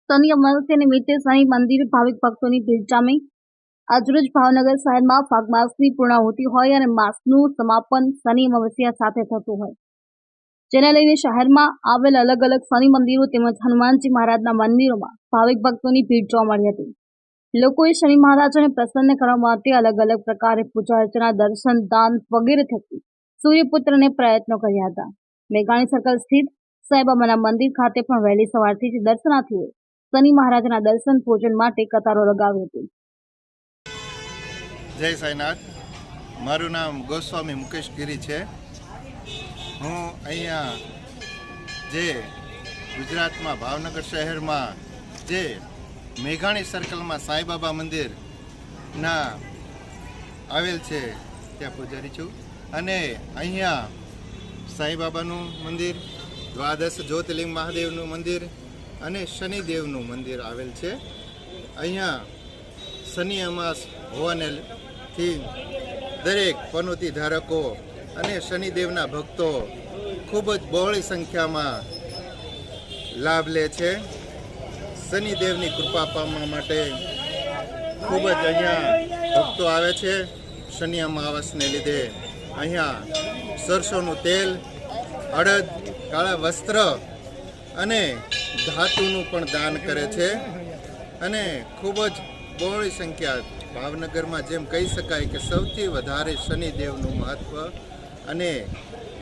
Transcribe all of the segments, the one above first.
શનિ અમાવસ્યા નિમિત્તે શનિ મંદિર ભાવિક ભક્તોની ભીડ જામી। આજરોજ ભાવનગર શહેરમાં ફાગ માસની પૂર્ણાહુતિ હોય અને માસનું સમાપન શનિ અમાવસ્યા સાથે થતું હોય, જેને લઈને શહેરમાં આવેલ અલગ અલગ શનિ મંદિરો તેમજ હનુમાનજી મહારાજના મંદિરોમાં ભાવિક ભક્તોની ભીડ જોવા મળી હતી। લોકોએ શનિ મહારાજને પ્રસન્ન કરવા માટે અલગ અલગ પ્રકારે પૂજા અર્ચના, દર્શન, દાન વગેરે થકી સૂર્યપુત્રને પ્રયત્નો કર્યા હતા। મેઘાણી સર્કલ સ્થિત સાંઈબાબાના મંદિર ખાતે પણ વહેલી સવારથી જ દર્શનાર્થીઓએ શનિ મહારાજના દર્શન પૂજન માટે કતારો લગાવી હતી। જય સાંઈનાથ। મારું નામ ગોસ્વામી મુકેશ ગિરી છે। હું અહીંયા જે ગુજરાતમાં ભાવનગર શહેરમાં જે મેઘાણી સર્કલમાં સાંઈબાબા મંદિરના આવેલ છે ત્યાં પૂજારી છું। અને અહીંયા સાંઈબાબાનું મંદિર, દ્વાદશ જ્યોતિર્લિંગ મહાદેવનું મંદિર અને શનિદેવનું મંદિર આવેલ છે। અહીંયા શનિ અમાસ હોવાનેથી દરેક પનોતી ધારકો અને શનિદેવના ભક્તો ખૂબ જ બહોળી સંખ્યામાં લાભ લે છે। શનિદેવની કૃપા પામવા માટે ખૂબ જ અહીંયા ભક્તો આવે છે। શનિ અમાવસને લીધે અહીંયા સરસોનું તેલ, અડદ, કાળા વસ્ત્ર અને ધાતુનું પણ દાન કરે છે। અને ખૂબ જ બહોળી સંખ્યા, ભાવનગરમાં જેમ કહી શકાય કે સૌથી વધારે શનિદેવનું મહત્ત્વ અને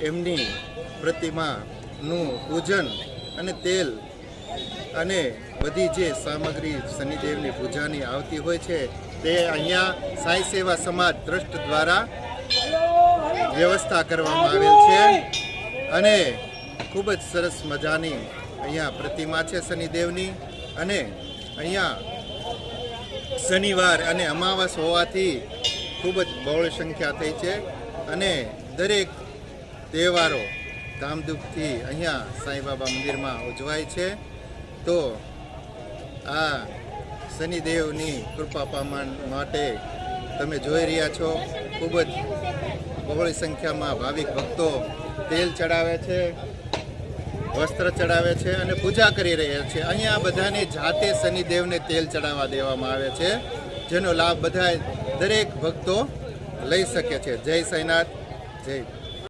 એમની પ્રતિમાનું પૂજન અને તેલ અને બધી જે સામગ્રી શનિદેવની પૂજાની આવતી હોય છે તે અહીંયા સાંઈ સેવા સમાજ ટ્રસ્ટ દ્વારા વ્યવસ્થા કરવામાં આવેલ છે। અને ખૂબ જ સરસ મજાની અહીંયા પ્રતિમા છે શનિદેવની। અને અહીંયા શનિવાર અને અમાવસ હોવાથી ખૂબ જ બહોળી સંખ્યા થઈ છે। અને દરેક તહેવારો ધામધૂમથી અહીંયા સાંઈબાબા મંદિરમાં ઉજવાય છે। તો આ શનિદેવની કૃપા પામવા માટે તમે જોઈ રહ્યા છો, ખૂબ જ બહોળી સંખ્યામાં ભાવિક ભક્તો તેલ ચડાવે છે, વસ્ત્ર ચડાવે છે અને પૂજા કરી રહ્યા છે। અહીંયા બધાને જાતે શનિદેવને તેલ ચડાવવા દેવામાં આવે છે, જેનો લાભ બધા દરેક ભક્તો લઈ શકે છે। જય સાંઈનાથ, જય